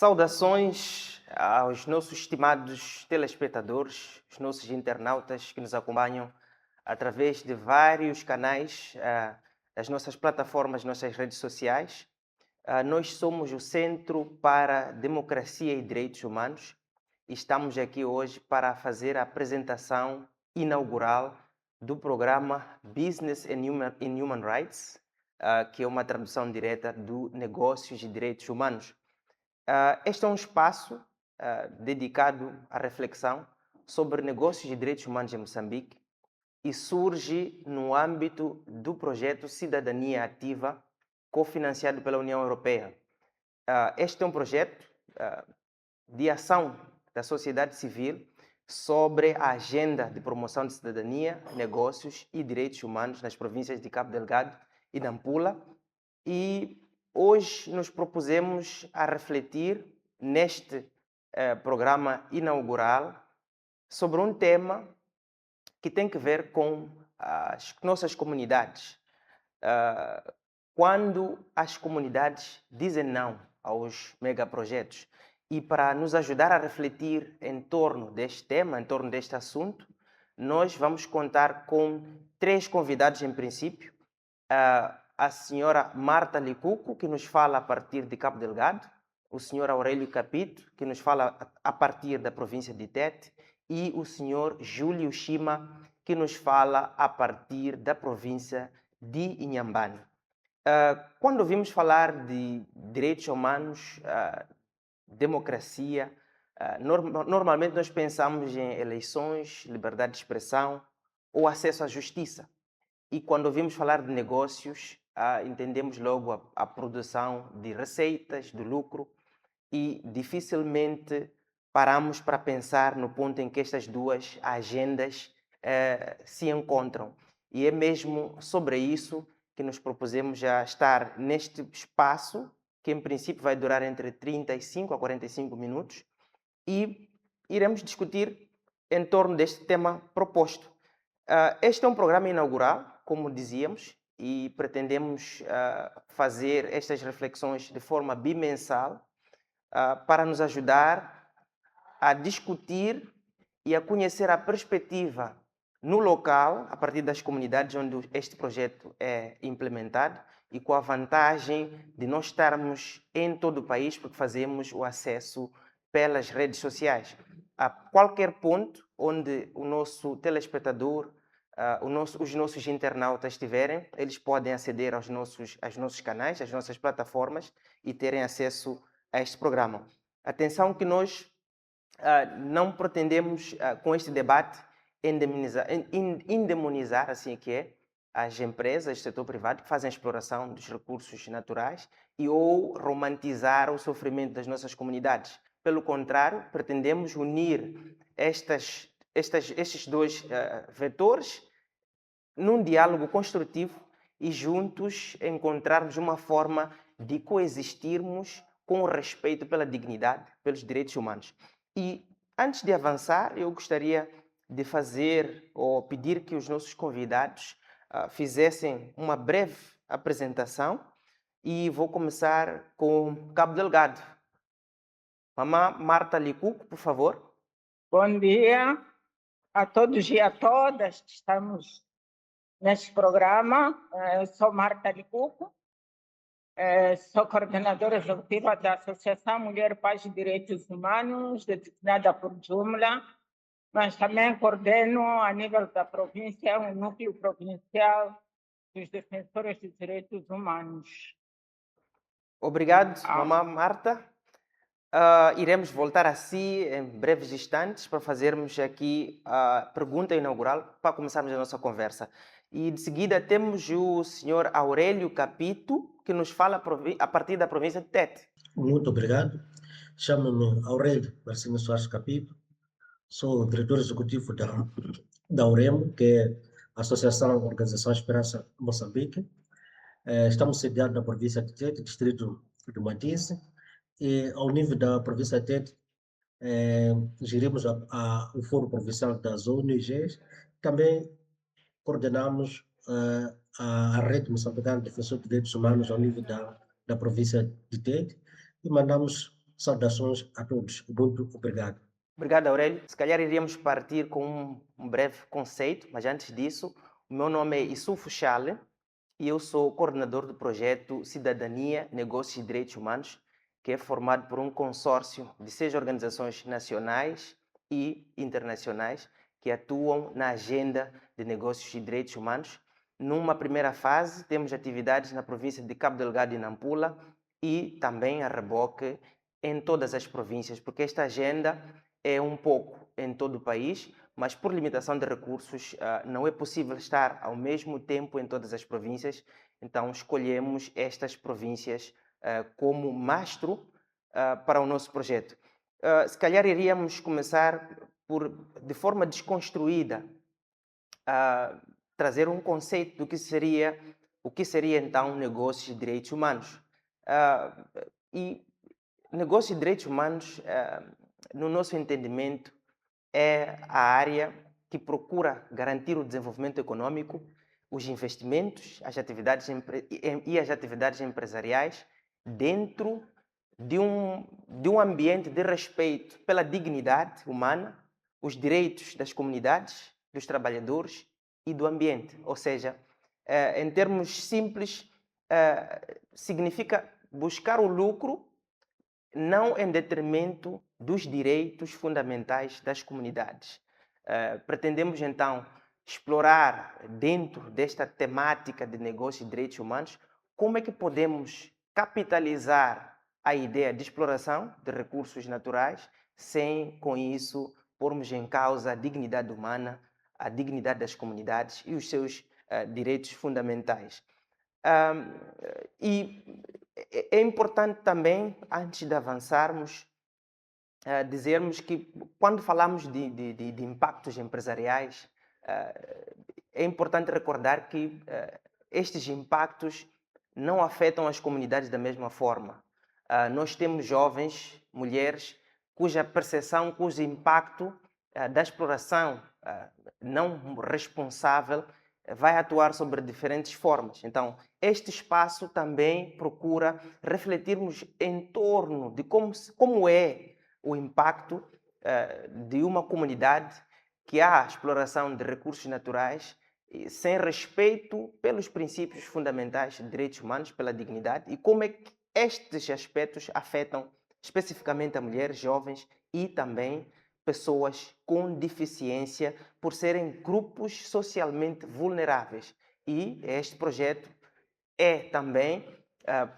Saudações aos nossos estimados telespectadores, os nossos internautas que nos acompanham através de vários canais das nossas plataformas, nossas redes sociais. Nós somos o Centro para Democracia e Direitos Humanos e estamos aqui hoje para fazer a apresentação inaugural do programa Business in Human Rights, que é uma tradução direta do Negócios e Direitos Humanos. Este é um espaço dedicado à reflexão sobre negócios e direitos humanos em Moçambique e surge no âmbito do projeto Cidadania Ativa, cofinanciado pela União Europeia. Este é um projeto de ação da sociedade civil sobre a agenda de promoção de cidadania, negócios e direitos humanos nas províncias de Cabo Delgado e Nampula. E hoje nos propusemos a refletir neste programa inaugural sobre um tema que tem que ver com as nossas comunidades. Quando as comunidades dizem não aos megaprojetos. E para nos ajudar a refletir em torno deste tema, em torno deste assunto, nós vamos contar com três convidados em princípio. A senhora Marta Licuco, que nos fala a partir de Cabo Delgado, o senhor Aurélio Capito, que nos fala a partir da província de Tete, e o senhor Júlio Shima, que nos fala a partir da província de Inhambane. Quando ouvimos falar de direitos humanos, democracia, normalmente nós pensamos em eleições, liberdade de expressão ou acesso à justiça. E quando ouvimos falar de negócios, entendemos logo a produção de receitas, de lucro, e dificilmente paramos para pensar no ponto em que estas duas agendas se encontram. E é mesmo sobre isso que nos propusemos já estar neste espaço, que em princípio vai durar entre 35 a 45 minutos, e iremos discutir em torno deste tema proposto. Este é um programa inaugural, como dizíamos, e pretendemos fazer estas reflexões de forma bimensal para nos ajudar a discutir e a conhecer a perspectiva no local, a partir das comunidades onde este projeto é implementado e com a vantagem de nós estarmos em todo o país, porque fazemos o acesso pelas redes sociais. A qualquer ponto onde o nosso telespectador, os nossos internautas estiverem, eles podem aceder aos nossos canais, às nossas plataformas e terem acesso a este programa. Atenção que nós não pretendemos, com este debate, endemonizar, assim que é, as empresas do setor privado que fazem a exploração dos recursos naturais ou romantizar o sofrimento das nossas comunidades. Pelo contrário, pretendemos unir estes dois vetores num diálogo construtivo e juntos encontrarmos uma forma de coexistirmos com o respeito pela dignidade, pelos direitos humanos. E antes de avançar, eu gostaria de fazer ou pedir que os nossos convidados fizessem uma breve apresentação e vou começar com Cabo Delgado. Mamã Marta Licuco, por favor. Bom dia a todos e a todas que estamos neste programa. Eu sou Marta Licuco, sou coordenadora executiva da Associação Mulher, Paz e Direitos Humanos, designada por Jumla, mas também coordeno a nível da província um núcleo provincial dos defensores dos direitos humanos. Obrigado, mamã Marta. Iremos voltar a si em breves instantes para fazermos aqui a pergunta inaugural para começarmos a nossa conversa. E de seguida temos o senhor Aurélio Capito, que nos fala a partir da província de Tete. Muito obrigado. Chamo-me Aurélio Marcinho Soares Capito. Sou o diretor executivo da UREMO, que é a Associação Organização Esperança Moçambique. Estamos sediados na província de Tete, distrito do Matice. E ao nível da província de Tete, gerimos o Fórum Provincial das ONGs. Também coordenamos a Rede Moçambicana de Defensores de Direitos Humanos ao nível da província de Tete e mandamos Saudações a todos. Muito obrigado. Obrigado, Aurélio. Se calhar iríamos partir com um breve conceito, mas antes disso, o meu nome é Issoufo Chale e eu sou coordenador do projeto Cidadania, Negócios e Direitos Humanos, que é formado por um consórcio de 6 organizações nacionais e internacionais que atuam na agenda de negócios e direitos humanos. Numa primeira fase, temos atividades na província de Cabo Delgado e Nampula e também a reboque em todas as províncias, porque esta agenda é um pouco em todo o país, mas por limitação de recursos não é possível estar ao mesmo tempo em todas as províncias, então escolhemos estas províncias como mastro para o nosso projeto. Se calhar iríamos começar por, de forma desconstruída, trazer um conceito do que seria, o que seria então negócios e direitos humanos. E negócios e direitos humanos, no nosso entendimento, é a área que procura garantir o desenvolvimento econômico, os investimentos, as atividades e as atividades empresariais dentro de um ambiente de respeito pela dignidade humana, os direitos das comunidades, dos trabalhadores e do ambiente. Ou seja, em termos simples, significa buscar o lucro não em detrimento dos direitos fundamentais das comunidades. Pretendemos, então, explorar dentro desta temática de negócios e direitos humanos como é que podemos capitalizar a ideia de exploração de recursos naturais sem, com isso, pormos em causa a dignidade humana, a dignidade das comunidades e os seus direitos fundamentais. E é importante também, antes de avançarmos, dizermos que quando falamos de impactos empresariais, é importante recordar que estes impactos não afetam as comunidades da mesma forma. Nós temos jovens, mulheres, cuja percepção, cujo impacto da exploração não responsável vai atuar sobre diferentes formas. Então, este espaço também procura refletirmos em torno de como é o impacto de uma comunidade que há exploração de recursos naturais sem respeito pelos princípios fundamentais de direitos humanos, pela dignidade, e como é que estes aspectos afetam especificamente a mulheres, jovens e também pessoas com deficiência, por serem grupos socialmente vulneráveis. E este projeto é também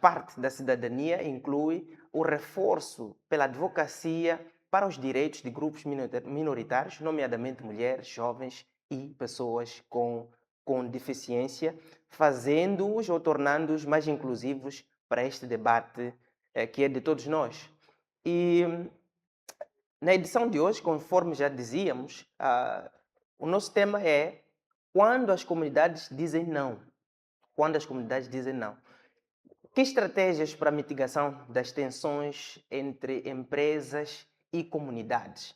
parte da cidadania, inclui o reforço pela advocacia para os direitos de grupos minoritários, nomeadamente mulheres, jovens e pessoas com deficiência, fazendo-os ou tornando-os mais inclusivos para este debate que é de todos nós. E na edição de hoje, conforme já dizíamos, o nosso tema é quando as comunidades dizem não. Quando as comunidades dizem não. Que estratégias para a mitigação das tensões entre empresas e comunidades?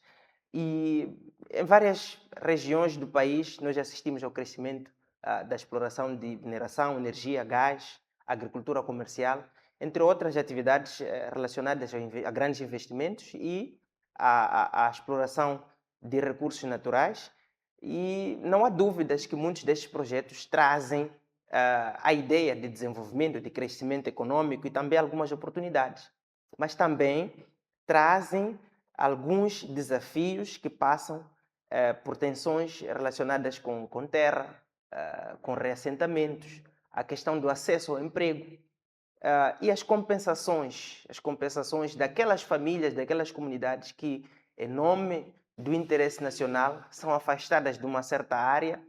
E em várias regiões do país nós assistimos ao crescimento da exploração de mineração, energia, gás, agricultura comercial, entre outras atividades relacionadas a grandes investimentos e a exploração de recursos naturais. E não há dúvidas que muitos destes projetos trazem a ideia de desenvolvimento, de crescimento econômico e também algumas oportunidades, mas também trazem alguns desafios que passam por tensões relacionadas com terra, com reassentamentos, a questão do acesso ao emprego e as compensações daquelas famílias, daquelas comunidades que, em nome do interesse nacional, são afastadas de uma certa área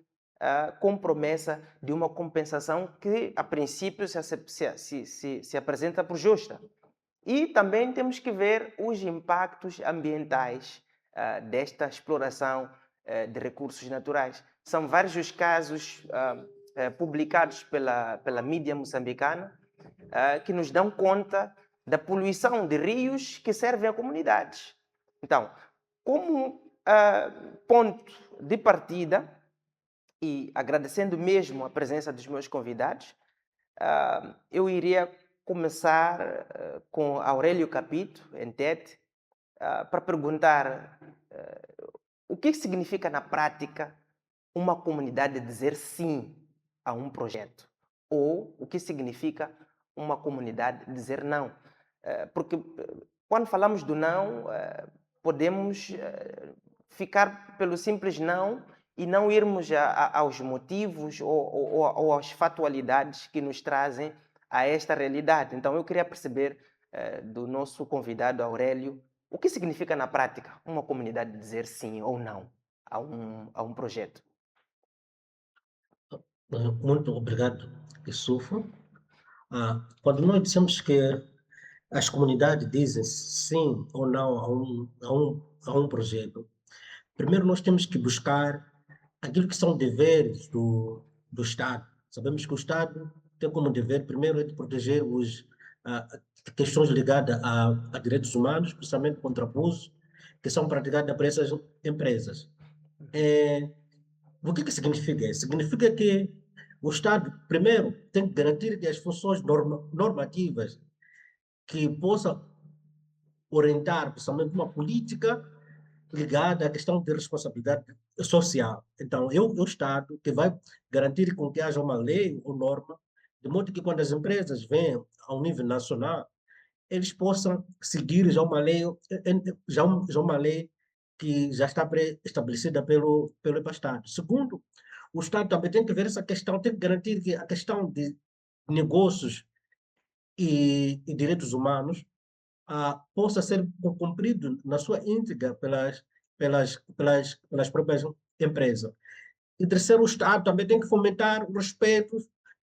com promessa de uma compensação que, a princípio, se apresenta por justa. E também temos que ver os impactos ambientais desta exploração de recursos naturais. São vários os casos publicados pela mídia moçambicana que nos dão conta da poluição de rios que servem a comunidades. Então, como ponto de partida, e agradecendo mesmo a presença dos meus convidados, eu iria começar com Aurélio Capito, em TED, para perguntar o que significa na prática uma comunidade dizer sim a um projeto, ou o que significa uma comunidade dizer não. Porque quando falamos do não, podemos ficar pelo simples não e não irmos aos motivos ou às factualidades que nos trazem a esta realidade. Então eu queria perceber do nosso convidado Aurélio o que significa na prática uma comunidade dizer sim ou não a um projeto. Muito obrigado, Issoufo. Quando nós dissemos que as comunidades dizem sim ou não a um projeto, primeiro nós temos que buscar aquilo que são deveres do Estado. Sabemos que o Estado tem como dever, primeiro, é de proteger ah, questões ligadas a direitos humanos, principalmente contra abusos, que são praticados por essas empresas. O que significa isso? Significa que o Estado, primeiro, tem que garantir que as funções normativas que possam orientar, principalmente, uma política ligada à questão de responsabilidade social. Então, é o Estado que vai garantir com que haja uma lei ou norma, de modo que quando as empresas vêm ao nível nacional, eles possam seguir já uma lei, já uma lei que já está pré-estabelecida pelo Estado. Segundo, o Estado também tem que ver essa questão, tem que garantir que a questão de negócios e direitos humanos possa ser cumprido na sua íntegra pelas próprias empresas. E terceiro, o Estado também tem que fomentar o respeito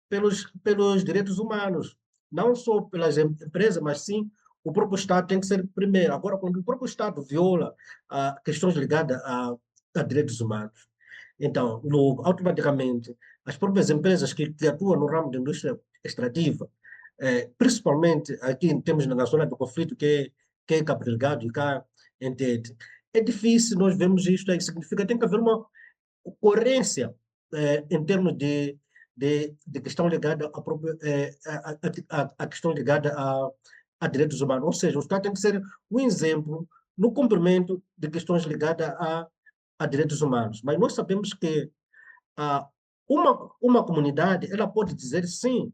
pelos direitos humanos, não só pelas empresas, mas sim o próprio Estado tem que ser primeiro. Agora, quando o próprio Estado viola questões ligadas a direitos humanos, então, logo, automaticamente, as próprias empresas que atuam no ramo da indústria extrativa, principalmente aqui temos na zona do conflito, que é Cabo Delgado e cá em Tete, é difícil nós vemos isto aí, significa que tem que haver uma coerência em termos de questão ligada à própria, a questão ligada a direitos humanos. Ou seja, o Estado tem que ser um exemplo no cumprimento de questões ligadas a direitos humanos. Mas nós sabemos que uma comunidade ela pode dizer sim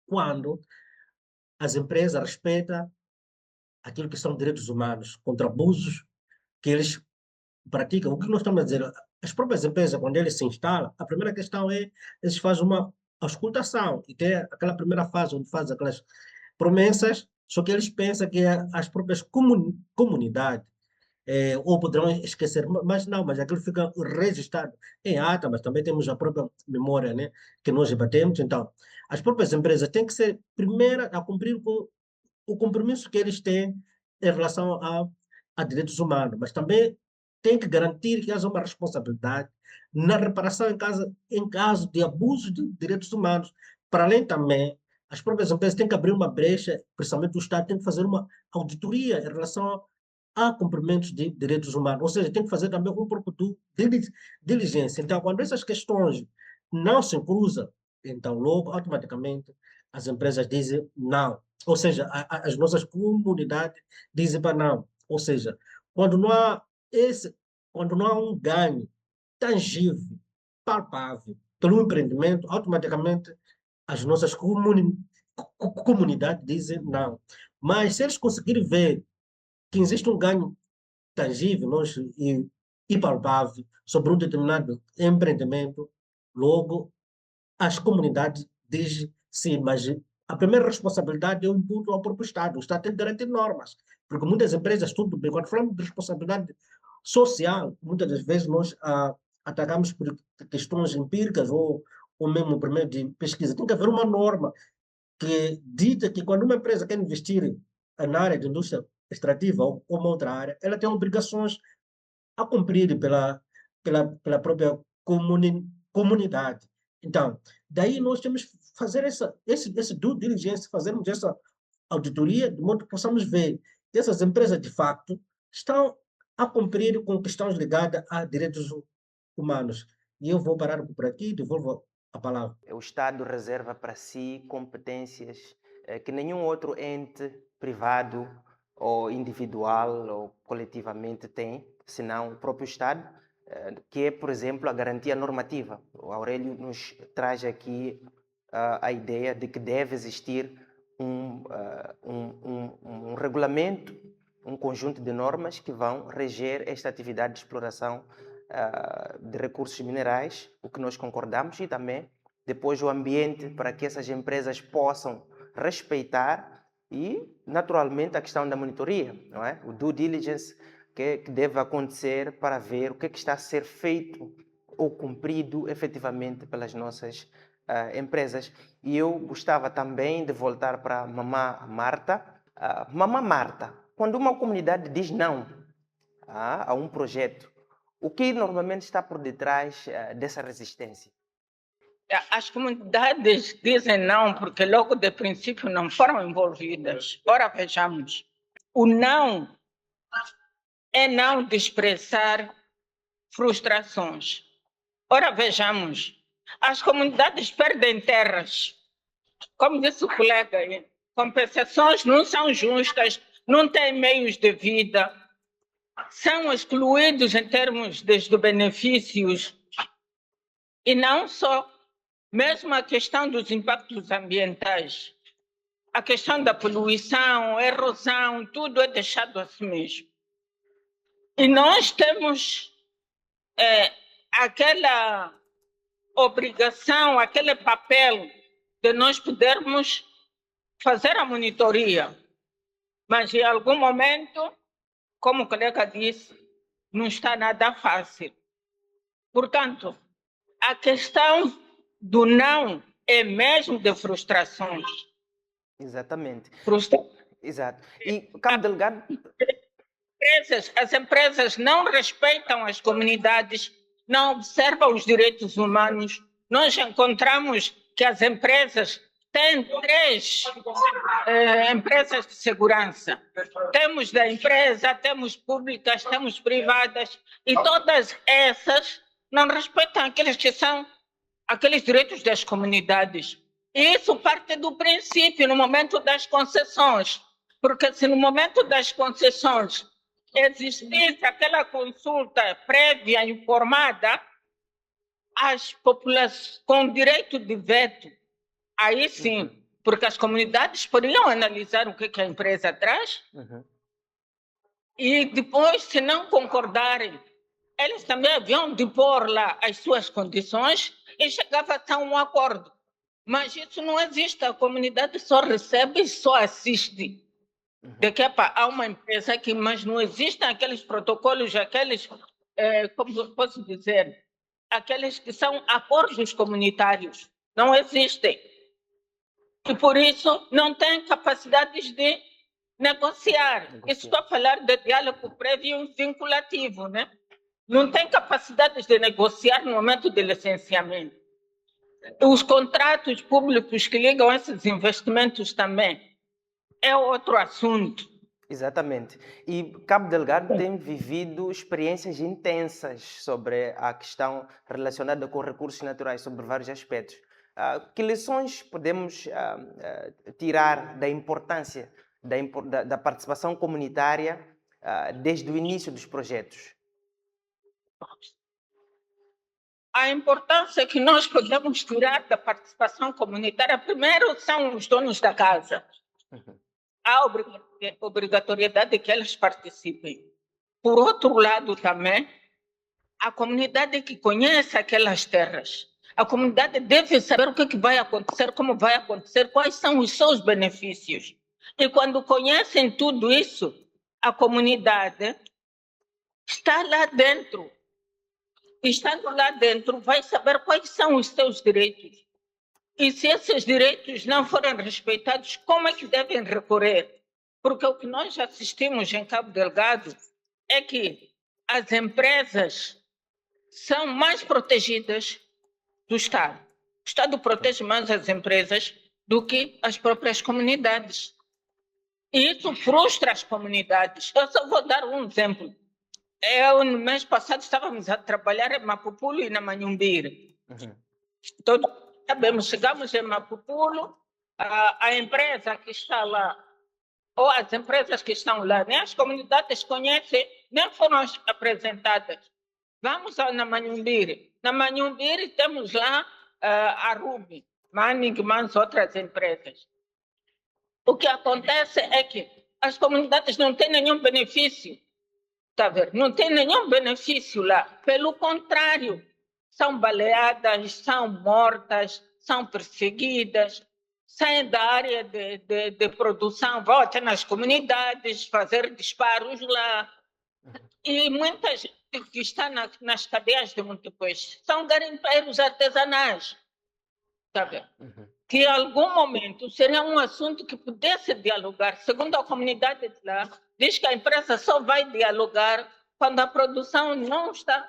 quando as empresas respeitam aquilo que são direitos humanos, contra abusos que eles praticam. O que nós estamos a dizer? As próprias empresas, quando eles se instalam, a primeira questão é eles fazem uma auscultação e tem aquela primeira fase onde fazem aquelas promessas, só que eles pensam que as próprias comunidades ou poderão esquecer, mas não, mas aquilo fica registrado em ata, mas também temos a própria memória, né, que nós debatemos. Então, as próprias empresas têm que ser primeira a cumprir com o compromisso que eles têm em relação a direitos humanos, mas também tem que garantir que haja uma responsabilidade na reparação em caso de abuso de direitos humanos. Para além também, as próprias empresas têm que abrir uma brecha, principalmente o Estado tem que fazer uma auditoria em relação a cumprimentos de direitos humanos, ou seja, tem que fazer também um próprio diligência. Então, quando essas questões não se cruzam, então logo, automaticamente, as empresas dizem não. Ou seja, as nossas comunidades dizem para não. Ou seja, quando não há quando não há um ganho tangível, palpável, pelo empreendimento, automaticamente as nossas comunidades dizem não. Mas se eles conseguirem ver que existe um ganho tangível e palpável sobre um determinado empreendimento, logo as comunidades dizem sim, mas a primeira responsabilidade é um ponto ao próprio Estado. O Estado tem que garantir normas, porque muitas empresas, tudo bem, quando falamos de responsabilidade social, muitas das vezes nós atacamos por questões empíricas ou mesmo por meio de pesquisa. Tem que haver uma norma que dita que quando uma empresa quer investir na área de indústria extrativa ou uma outra área, ela tem obrigações a cumprir pela própria comunidade. Então, daí nós temos que fazer esse due diligence, fazermos essa auditoria, de modo que possamos ver que essas empresas, de facto, estão a cumprir com questões ligadas a direitos humanos. E eu vou parar por aqui e devolvo a palavra. O Estado reserva para si competências que nenhum outro ente privado ou individual ou coletivamente tem, senão o próprio Estado, que é, por exemplo, a garantia normativa. O Aurélio nos traz aqui a ideia de que deve existir um regulamento, um conjunto de normas que vão reger esta atividade de exploração de recursos minerais, o que nós concordamos, e também depois o ambiente para que essas empresas possam respeitar e, naturalmente, a questão da monitoria, não é? O due diligence que deve acontecer para ver o que está a ser feito ou cumprido efetivamente pelas nossas empresas. E eu gostava também de voltar para a Mamã Marta. Mamã Marta, quando uma comunidade diz não a um projeto, o que normalmente está por detrás dessa resistência? As comunidades dizem não porque logo de princípio não foram envolvidas. Ora, vejamos, o não é não de expressar frustrações. Ora, vejamos, as comunidades perdem terras. Como disse o colega aí, compensações não são justas, não têm meios de vida, são excluídos em termos de benefícios. E não só, mesmo a questão dos impactos ambientais, a questão da poluição, erosão, tudo é deixado assim mesmo. E nós temos aquela obrigação, aquele papel de nós podermos fazer a monitoria. Mas em algum momento, como o colega disse, não está nada fácil. Portanto, a questão do não é mesmo de frustrações. Exatamente. Exato. E Cabo Delgado... As empresas não respeitam as comunidades, não observam os direitos humanos. Nós encontramos que as empresas têm 3 empresas de segurança. Temos da empresa, temos públicas, temos privadas, e todas essas não respeitam aqueles direitos das comunidades. E isso parte do princípio, no momento das concessões. Porque se no momento das concessões existisse aquela consulta prévia informada, as populações com direito de veto, aí sim, porque as comunidades poderiam analisar o que a empresa traz, e depois, se não concordarem, eles também haviam de pôr lá as suas condições e chegava a um acordo. Mas isso não existe, a comunidade só recebe e só assiste. De que há uma empresa aqui, mas não existem aqueles protocolos, aqueles, como posso dizer, aqueles que são acordos comunitários. Não existem. E por isso não tem capacidades de negociar. Estou a falar de diálogo prévio e vinculativo, né? Não tem capacidades de negociar no momento de licenciamento. Os contratos públicos que ligam esses investimentos também é outro assunto. Exatamente. E Cabo Delgado tem vivido experiências intensas sobre a questão relacionada com recursos naturais, sobre vários aspectos. Que lições podemos tirar da importância da participação comunitária desde o início dos projetos? A importância que nós podemos tirar da participação comunitária, primeiro, são os donos da casa. Há obrigatoriedade de que eles participem. Por outro lado, também, a comunidade que conhece aquelas terras, a comunidade deve saber o que vai acontecer, como vai acontecer, quais são os seus benefícios. E quando conhecem tudo isso, a comunidade está lá dentro. Estando lá dentro, vai saber quais são os seus direitos. E se esses direitos não forem respeitados, como é que devem recorrer? Porque o que nós assistimos em Cabo Delgado é que as empresas são mais protegidas do Estado. O Estado protege mais as empresas do que as próprias comunidades. E isso frustra as comunidades. Eu só vou dar um exemplo. No mês passado, estávamos a trabalhar em Mapupulo e na Manhumbira. Todos sabemos, chegamos em Mapupulo, a empresa que está lá, ou as empresas que estão lá, nem as comunidades conhecem, nem foram apresentadas. Vamos na Manhumbiri. Na Manhumbiri temos lá a Ruby, Manning, mais outras empresas. O que acontece é que as comunidades não têm nenhum benefício, tá vendo? Não tem nenhum benefício lá. Pelo contrário, são baleadas, são mortas, são perseguidas, saem da área de produção, voltam nas comunidades, fazer disparos lá. E muita gente que está nas cadeias de Montepuez são garimpeiros artesanais, tá vendo? Que em algum momento seria um assunto que pudesse dialogar. Segundo a comunidade de lá, diz que a empresa só vai dialogar quando a produção não está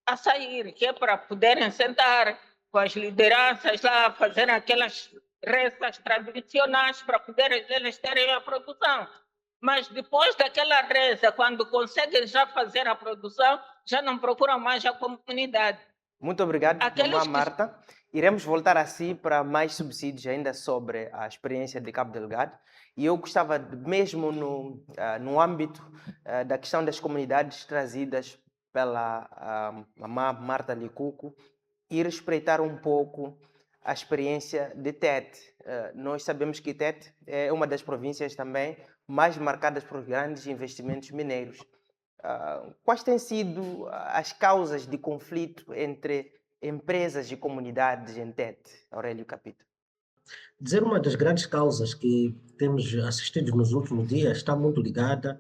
a sair, que é para poderem sentar com as lideranças lá, fazer aquelas rezas tradicionais para poderem eles terem a produção. Mas depois daquela reza, quando conseguem já fazer a produção, já não procuram mais a comunidade. Muito obrigado, Mamã Marta. Iremos voltar assim para mais subsídios ainda sobre a experiência de Cabo Delgado. E eu gostava, mesmo no âmbito da questão das comunidades trazidas pela Mamã Marta Licuco, ir espreitar um pouco a experiência de Tete. Nós sabemos que Tete é uma das províncias também mais marcadas por grandes investimentos mineiros. Quais têm sido as causas de conflito entre empresas e comunidades em Tete, Aurélio Capito? Dizer uma das grandes causas que temos assistido nos últimos dias está muito ligada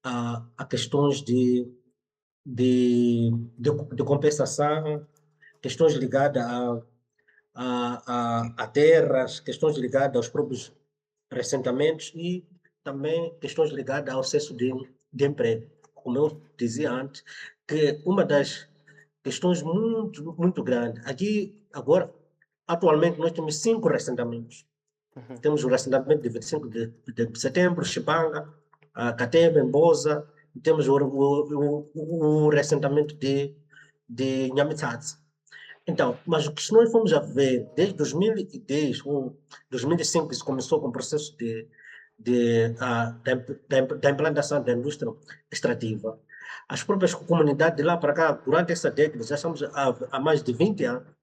a questões de compensação, questões ligadas a terras, questões ligadas aos próprios assentamentos e também questões ligadas ao acesso de emprego. Como eu dizia antes, que uma das questões muito, muito grandes, aqui agora, atualmente nós temos 5 assentamentos. Temos o assentamento de 25 de setembro, Chipanga, Catembe, Mbosa, e temos o assentamento de Nhamitsatsi. Então, mas o que nós fomos a ver desde 2010 ou 2005, que se começou com o processo da implantação da indústria extrativa, as próprias comunidades de lá para cá, durante essa década, já estamos há mais de 20 anos,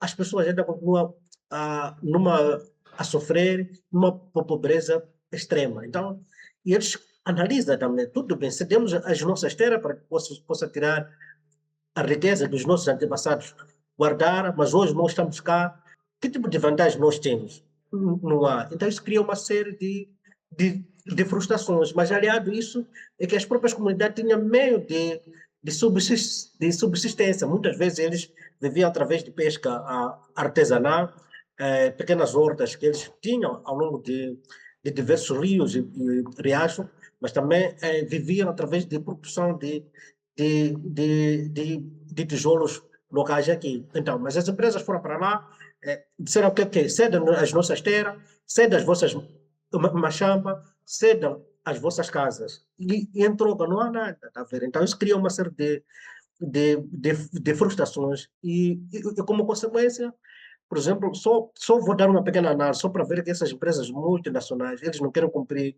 as pessoas ainda continuam a sofrer numa pobreza extrema. Então, e eles analisam também, tudo bem, cedemos as nossas terras para que possa tirar a riqueza dos nossos antepassados, guardar, mas hoje nós estamos cá, que tipo de vantagem nós temos? Não há. Então isso cria uma série de frustrações, mas aliado a isso é que as próprias comunidades tinham meio de subsistência. Muitas vezes eles viviam através de pesca artesanal, pequenas hortas que eles tinham ao longo de diversos rios e riachos, mas também viviam através de produção de tijolos locais aqui. Então, mas as empresas foram para lá, disseram que cedam as nossas terras, cedam as vossas machamba, cedam as vossas casas. E em troca não há nada, tá vendo? Então isso cria uma série de frustrações e como consequência, por exemplo, só vou dar uma pequena análise, só para ver que essas empresas multinacionais, eles não querem cumprir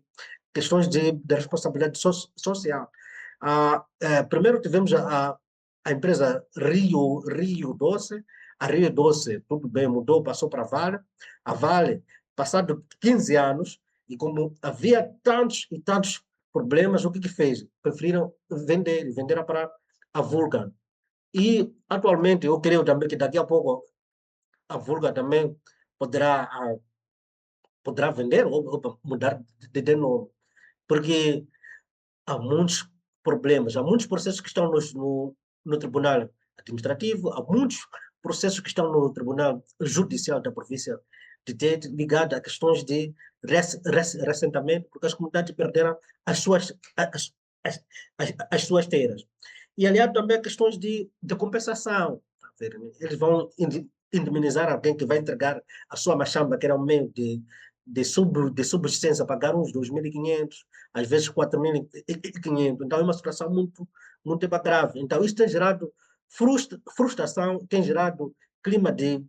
questões de responsabilidade social. Primeiro tivemos a empresa Rio Doce. A Rio Doce, tudo bem, mudou, passou para a Vale. A Vale, passado 15 anos, e como havia tantos e tantos problemas, o que fez? Preferiram venderam para a Vulcan. E, atualmente, eu creio também que daqui a pouco a Vulcan também poderá vender ou mudar de nome. Porque há muitos problemas, há muitos processos que estão no Tribunal Administrativo, há muitos processos que estão no Tribunal Judicial da província de Tete, ligados a questões de ressentamento, porque as comunidades perderam as suas terras. E, aliado também a questões de compensação. Eles vão indemnizar alguém que vai entregar a sua machamba, que era um meio de subsistência, pagar uns 2.500, às vezes 4.500. Então é uma situação muito, muito grave. Então isso tem gerado frustração, tem gerado clima de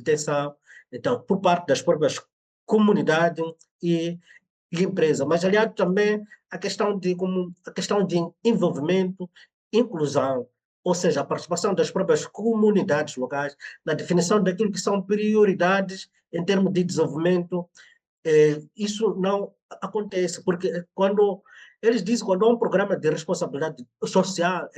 tensão Então, por parte das próprias comunidades e empresas, mas aliado também a questão de envolvimento, inclusão, ou seja, a participação das próprias comunidades locais na definição daquilo que são prioridades em termos de desenvolvimento. Isso não acontece, porque quando eles dizem, quando há um programa de responsabilidade social,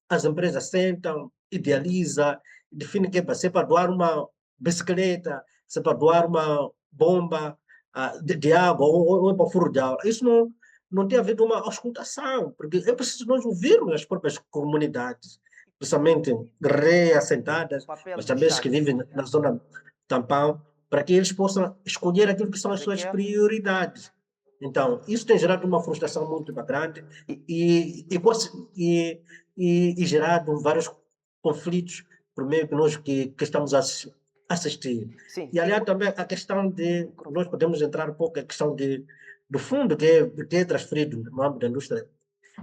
as empresas sentam, idealizam, definem que se é para doar uma bicicleta, se é para doar uma bomba de água ou para furo de aula. Isso não tem havido uma auscultação, porque é preciso nós ouvirmos as próprias comunidades, principalmente reassentadas, Papel mas do também os que Estado. vivem na zona tampão, para que eles possam escolher aquilo que são as suas Ezequiel? prioridades. Então, isso tem gerado uma frustração muito grande e gerado vários conflitos por meio que nós que estamos a assistir. Sim. E, aliás, também a questão de, nós podemos entrar um pouco na questão do fundo que é transferido no âmbito da indústria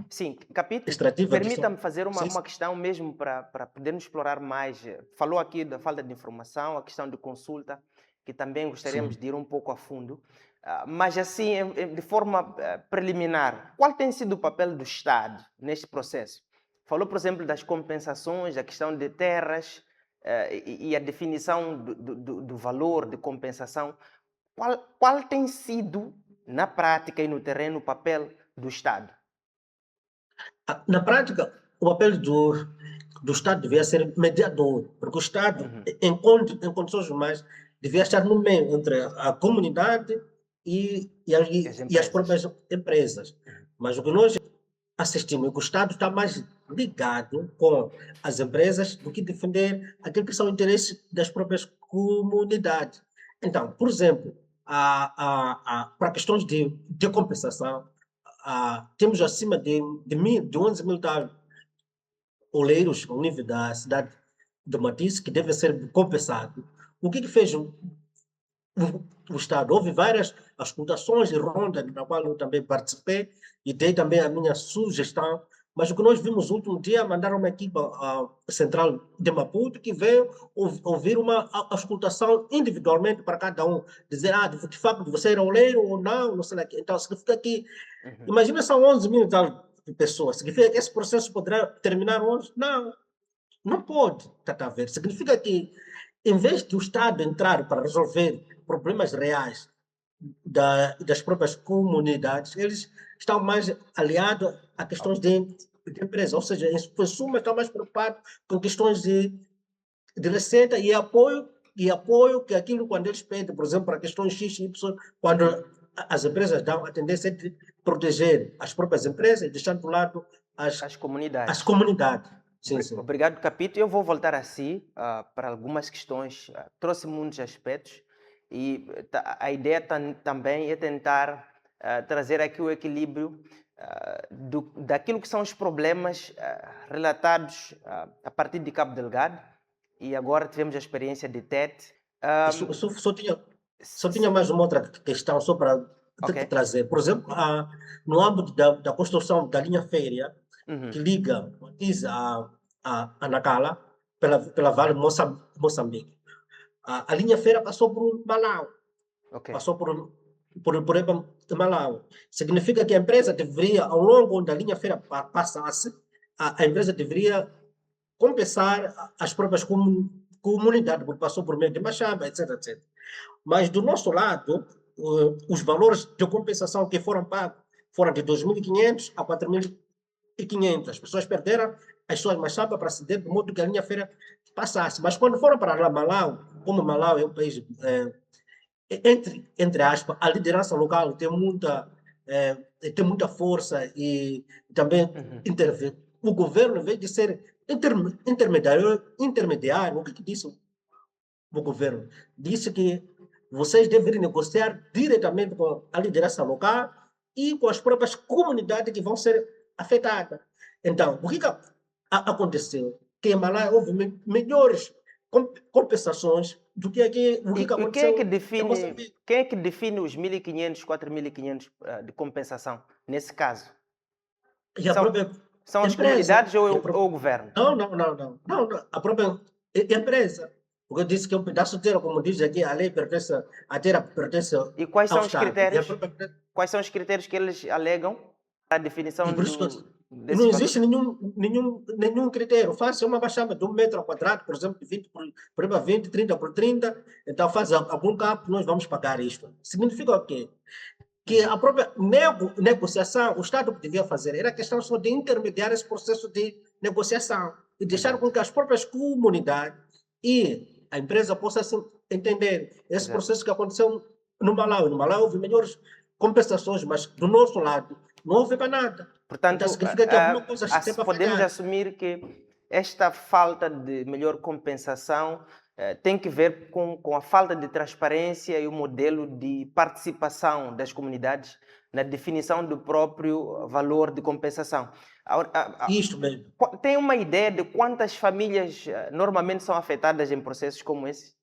Sim, Capito, extrativa. permita-me fazer Sim, uma questão mesmo para podermos explorar mais. Falou aqui da falta de informação, a questão de consulta, que também gostaríamos sim. de ir um pouco a fundo. Mas assim, de forma preliminar, qual tem sido o papel do Estado neste processo? Falou, por exemplo, das compensações, da questão de terras e a definição do valor de compensação. Qual tem sido, na prática e no terreno, o papel do Estado? Na prática, o papel do Estado devia ser mediador, porque o Estado, em condições normais, devia estar no meio entre a comunidade e as próprias empresas. Mas o que nós assistimos é que o Estado está mais ligado com as empresas do que defender aquilo que são interesses das próprias comunidades. Então, por exemplo, para questões de compensação, temos acima de 11 mil oleiros ao nível da cidade de Matice que devem ser compensados. O que fez o Estado? Houve várias auscultações e rondas, na qual eu também participei e dei também a minha sugestão, mas o que nós vimos no último dia, mandaram uma equipa central de Maputo que veio ouvir uma auscultação individualmente para cada um, dizer, de facto, você era oleiro ou não sei lá. Então, significa que, imagina, são 11 mil pessoas, significa que esse processo poderá terminar hoje? Não pode, está a ver? Significa que, em vez de o Estado entrar para resolver problemas reais das próprias comunidades, eles estão mais aliados a questões de empresa, ou seja, em suma, estão mais preocupados com questões de receita e apoio que aquilo, quando eles pedem, por exemplo, para questões X, Y, quando as empresas dão a tendência de proteger as próprias empresas e deixar do lado as comunidades. As comunidades. Sim, sim. Obrigado, Capito. Eu vou voltar a si para algumas questões. Trouxe muitos aspectos e a ideia também é tentar trazer aqui o equilíbrio daquilo que são os problemas relatados a partir de Cabo Delgado, e agora tivemos a experiência de Tete. Só tinha mais uma outra questão só para trazer. Por exemplo, no âmbito da construção da linha férrea, que liga a Nacala pela Vale de Moçambique. A linha férrea passou por Malau. Passou por Malau. Significa que a empresa deveria, ao longo da linha férrea passasse, a empresa deveria compensar as próprias comunidades, porque passou por meio de Machamba, etc, etc. Mas, do nosso lado, os valores de compensação que foram pagos foram de 2.500 a 4.500. As pessoas perderam as suas Machamba para ceder, de modo que a linha férrea passasse. Mas, quando foram para Malau, como Malau é um país, entre aspas, a liderança local tem muita força e também intervém. O governo, em vez de ser intermediário, o que disse o governo? Disse que vocês deveriam negociar diretamente com a liderança local e com as próprias comunidades que vão ser afetadas. Então, o que aconteceu? Que em Malá houve melhores compensações do que aqui. Quem é que define os 1.500, 4.500 de compensação, nesse caso? São as comunidades ou o governo? Não. A própria empresa. Porque eu disse que é um pedaço de terra, como diz aqui, a lei pertence, a terra pertence E quais são ao os Estado. critérios? Quais são os critérios que eles alegam para a definição E por isso que desses não valores? existe nenhum critério. Faz uma baixada de 1 metro ao quadrado, por exemplo, de 20 por 20, 30 por 30, então faz algum campo, nós vamos pagar isto. Significa o quê? Que a própria negociação, o Estado que devia fazer, era questão só de intermediar esse processo de negociação e deixar Exato. com que as próprias comunidades e a empresa possam assim, entender esse Exato. processo que aconteceu no Malawi. No Malawi houve melhores compensações, mas do nosso lado não houve para nada. Portanto, Então significa que alguma coisa tem para podemos falhar. assumir que esta falta de melhor compensação tem que ver com a falta de transparência e o modelo de participação das comunidades na definição do próprio valor de compensação. Isto mesmo. Tem uma ideia de quantas famílias normalmente são afetadas em processos como esse?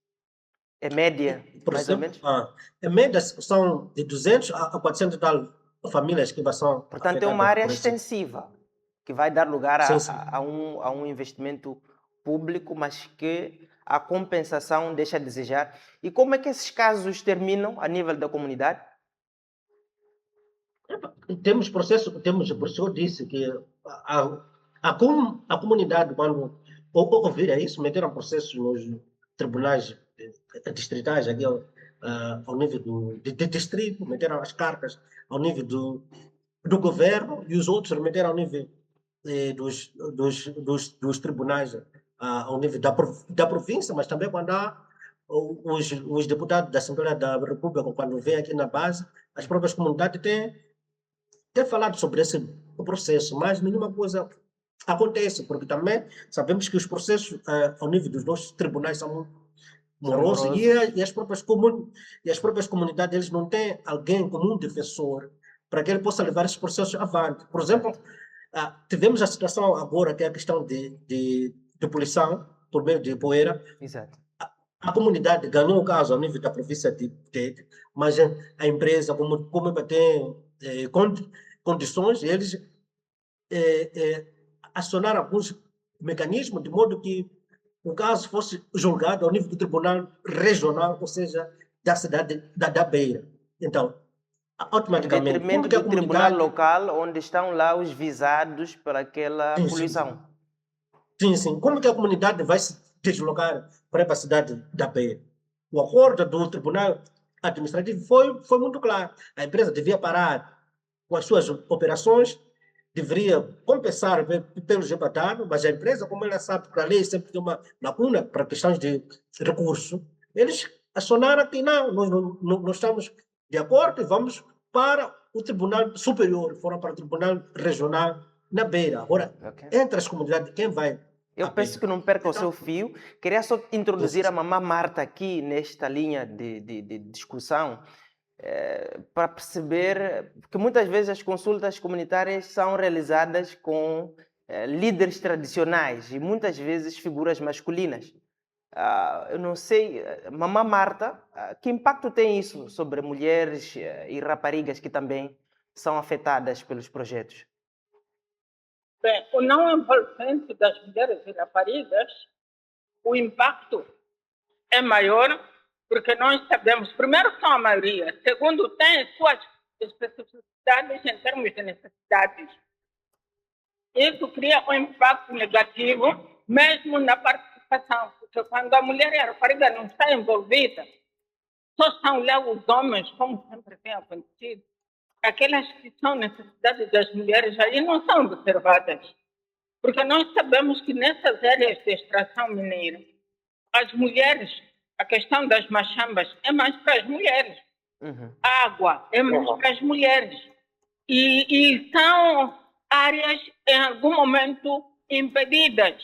É média, Por mais ou exemplo, menos? em média são de 200 a 400 e tal famílias que são Portanto, é uma afetadas área por esse. extensiva que vai dar lugar Sim, sim. a um investimento público, mas que a compensação deixa a desejar. E como é que esses casos terminam a nível da comunidade? Temos processo, por isso eu disse que a comunidade, quando ouvir isso, meteram processos nos tribunais distritais, aqui ao nível de distrito, meteram as cartas ao nível do governo e os outros meteram ao nível dos tribunais, ao nível da província, mas também quando há os deputados da Assembleia da República, quando vêm aqui na base, as próprias comunidades têm falado sobre esse processo, mas nenhuma coisa acontece, porque também sabemos que os processos ao nível dos nossos tribunais são morosos e as próprias comunidades eles não têm alguém como um defensor para que ele possa levar esses processos avante. Por exemplo, tivemos a situação agora que é a questão de poluição por meio de poeira. Exato. A comunidade ganhou o caso ao nível da província de Tete, mas a empresa, como tem condições, eles acionaram alguns mecanismos de modo que o caso fosse julgado ao nível do Tribunal Regional, ou seja, da cidade da Beira. Então, Em automaticamente, detrimento como que a do tribunal comunidade... local, onde estão lá os visados por aquela poluição. Sim. Como que a comunidade vai se deslocar para a cidade da Beira? O acordo do Tribunal Administrativo foi muito claro. A empresa devia parar com as suas operações, deveria compensar pelo GPTAN, mas a empresa, como ela sabe que a lei sempre tem uma lacuna para questões de recurso, eles acionaram que não estamos de acordo e vamos para o Tribunal Superior, foram para o Tribunal Regional na Beira. Agora, entre as comunidades, quem vai? Eu peço que não perca o seu fio. Queria só introduzir a mamã Marta aqui nesta linha de discussão para perceber que muitas vezes as consultas comunitárias são realizadas com líderes tradicionais e muitas vezes figuras masculinas. Eu não sei, mamã Marta, que impacto tem isso sobre mulheres e raparigas que também são afetadas pelos projetos? Bem, o não envolvimento das mulheres e raparigas, o impacto é maior porque nós sabemos, primeiro, são a maioria, segundo, tem suas especificidades em termos de necessidades. Isso cria um impacto negativo, mesmo na participação, porque quando a mulher e a rapariga não estão envolvidas, só são lá os homens, como sempre tem acontecido. Aquelas que são necessidades das mulheres aí não são observadas. Porque nós sabemos que nessas áreas de extração mineira, as mulheres, a questão das machambas é mais para as mulheres. Água é mais para as mulheres. E são áreas, em algum momento, impedidas.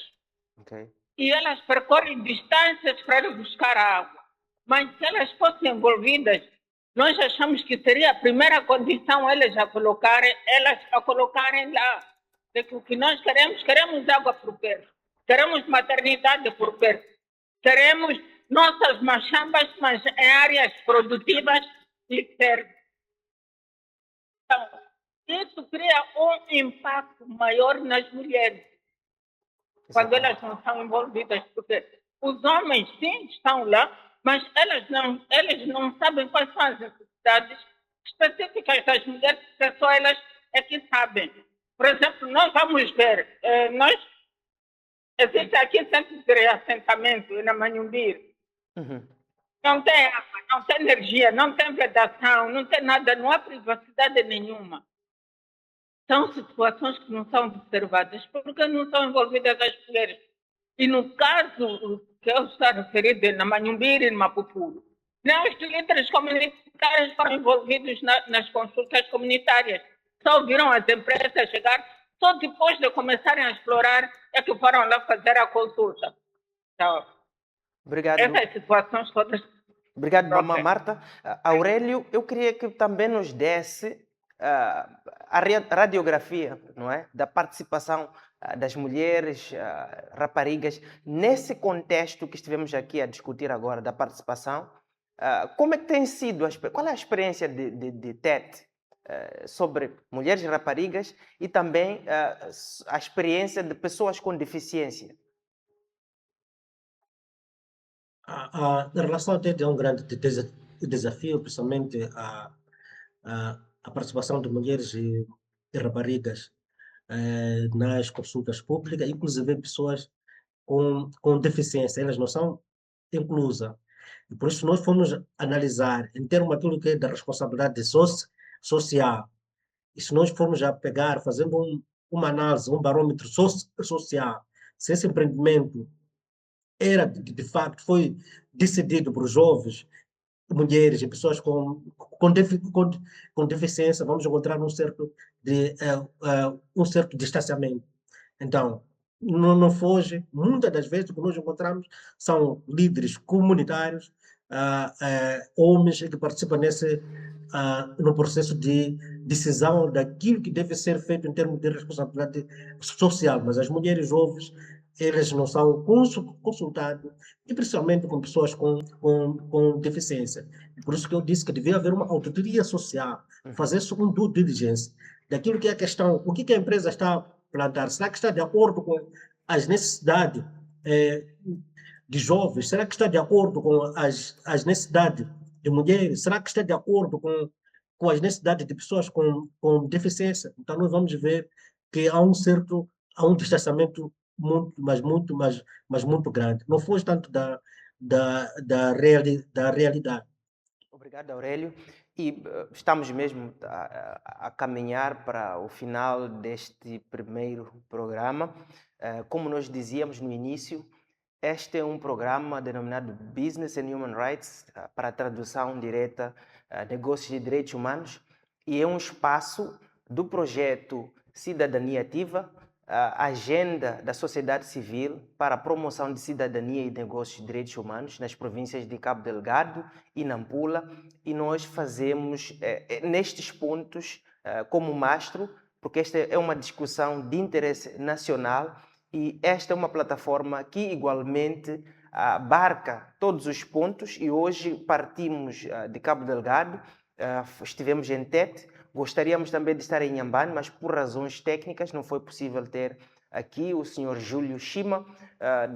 E elas percorrem distâncias para ir buscar água. Mas se elas fossem envolvidas, nós achamos que seria a primeira condição elas a colocarem lá. De que o que nós queremos água por perto, queremos maternidade por perto, queremos nossas machambas, mas em áreas produtivas e perto. Então, isso cria um impacto maior nas mulheres, quando elas não são envolvidas, porque Os homens, sim, estão lá, mas elas não sabem quais são as necessidades específicas das mulheres, porque só elas é que sabem. Por exemplo, nós vamos ver, existe aqui centro de reassentamento na Manhumbir. Uhum. Não tem água, não tem energia, não tem vedação, não tem nada, não há privacidade nenhuma. São situações que não são observadas porque não são envolvidas as mulheres. E no caso que eu estou a referir na Manhumbira e no Mapupulo, nem os líderes comunitários foram envolvidos nas consultas comunitárias. Só viram as empresas chegar, só depois de começarem a explorar é que foram lá fazer a consulta. Então, Obrigado. essas situações todas. Obrigado, Mamã Ok. Marta. Aurélio, eu queria que também nos desse a radiografia, não é? Da participação das mulheres, raparigas, nesse contexto que estivemos aqui a discutir agora, da participação. Como é que tem sido, qual é a experiência de TET sobre mulheres e raparigas e também a experiência de pessoas com deficiência? Em relação ao TED, é um grande desafio, principalmente a participação de mulheres e raparigas nas consultas públicas, inclusive pessoas com deficiência, elas não são inclusas. E por isso nós fomos analisar, em termos daquilo que é da responsabilidade social, e se nós formos a pegar, fazendo uma análise, um barômetro social, se esse empreendimento era, de facto, foi decidido por jovens, mulheres e pessoas com deficiência, vamos encontrar um certo distanciamento. Então, não foge. Muitas das vezes o que nós encontramos são líderes comunitários, homens que participam no processo de decisão daquilo que deve ser feito em termos de responsabilidade social. Mas as mulheres jovens, elas não são consultadas, e principalmente com pessoas com deficiência. Por isso que eu disse que devia haver uma auditoria social, fazer-se um due diligence daquilo que é a questão, o que a empresa está a plantar, será que está de acordo com as necessidades de jovens, será que está de acordo com as necessidades de mulheres, será que está de acordo com as necessidades de pessoas com deficiência? Então nós vamos ver que há um distanciamento mas muito grande. Não foge tanto da realidade. Obrigado, Aurélio. E estamos mesmo a caminhar para o final deste primeiro programa. Como nós dizíamos no início, este é um programa denominado Business and Human Rights, para a tradução direta, Negócios e Direitos Humanos, e é um espaço do projeto Cidadania Ativa, a agenda da sociedade civil para a promoção de cidadania e negócios de direitos humanos nas províncias de Cabo Delgado e Nampula, e nós fazemos nestes pontos como mastro, porque esta é uma discussão de interesse nacional e esta é uma plataforma que igualmente abarca todos os pontos, e hoje partimos de Cabo Delgado, estivemos em Tete. Gostaríamos também de estar em Inhambane, mas por razões técnicas não foi possível ter aqui o Sr. Júlio Shima,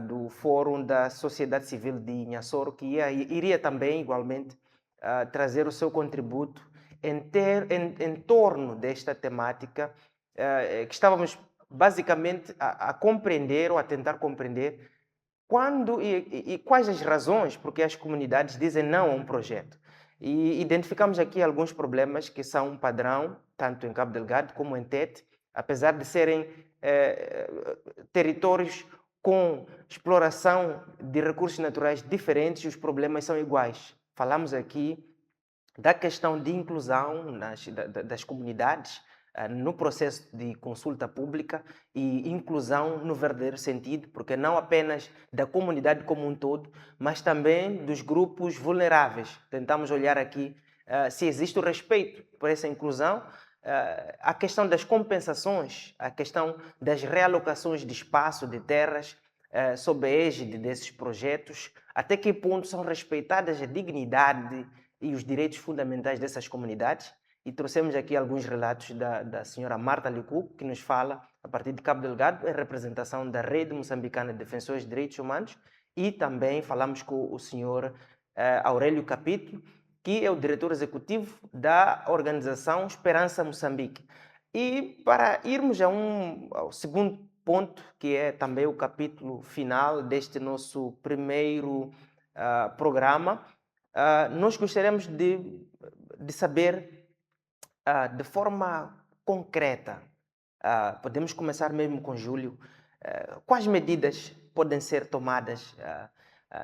do Fórum da Sociedade Civil de Inhassoro, que iria também, igualmente, trazer o seu contributo em torno desta temática, que estávamos basicamente a compreender ou a tentar compreender quando e quais as razões porque as comunidades dizem não a um projeto. E identificamos aqui alguns problemas que são um padrão, tanto em Cabo Delgado como em Tete, apesar de serem territórios com exploração de recursos naturais diferentes, os problemas são iguais. Falamos aqui da questão de inclusão das comunidades no processo de consulta pública e inclusão no verdadeiro sentido, porque não apenas da comunidade como um todo, mas também dos grupos vulneráveis. Tentamos olhar aqui se existe o respeito por essa inclusão, a questão das compensações, a questão das realocações de espaço, de terras, sob a égide desses projetos, até que ponto são respeitadas a dignidade e os direitos fundamentais dessas comunidades. E trouxemos aqui alguns relatos da senhora Marta Licu, que nos fala, a partir de Cabo Delgado, em representação da Rede Moçambicana de Defensores de Direitos Humanos, e também falamos com o senhor Aurélio Capito, que é o diretor executivo da organização Esperança Moçambique. E para irmos ao segundo ponto, que é também o capítulo final deste nosso primeiro programa, nós gostaríamos de saber de forma concreta, podemos começar mesmo com Júlio, quais medidas podem ser tomadas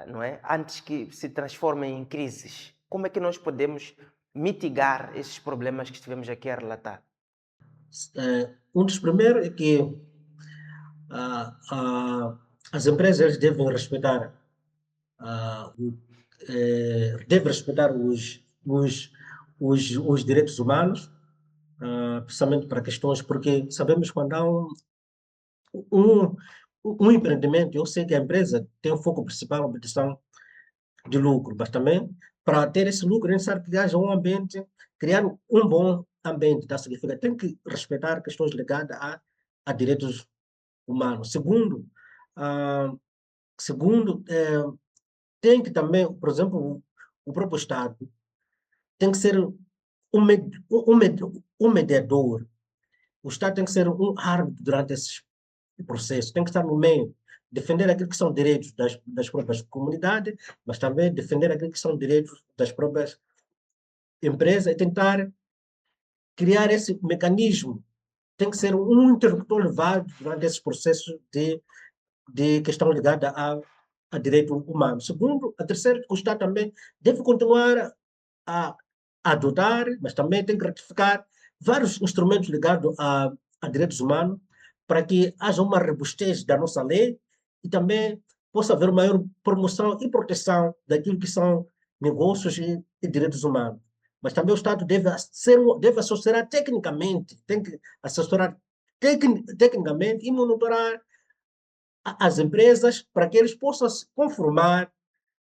não é, antes que se transformem em crises? Como é que nós podemos mitigar esses problemas que estivemos aqui a relatar? Um dos primeiros é que as empresas devem respeitar, os direitos humanos, precisamente para questões, porque sabemos quando há um, um empreendimento, eu sei que a empresa tem um foco principal na obtenção de lucro, mas também para ter esse lucro é necessário que haja um ambiente, criar um bom ambiente, tá? Significa, tem que respeitar questões ligadas a direitos humanos. Segundo, tem que também, por exemplo, o próprio Estado tem que ser um mediador. O Estado tem que ser um árbitro durante esses processos, tem que estar no meio, defender aquilo que são direitos das próprias comunidades, mas também defender aquilo que são direitos das próprias empresas e tentar criar esse mecanismo. Tem que ser um interlocutor válido durante esses processos de questão ligada a direito humano. Segundo, a terceira, o Estado também deve continuar a adotar, mas também tem que ratificar vários instrumentos ligados a direitos humanos para que haja uma robustez da nossa lei e também possa haver maior promoção e proteção daquilo que são negócios e direitos humanos. Mas também o Estado deve assessorar tecnicamente, tem que assessorar tecnicamente e monitorar as empresas para que eles possam se conformar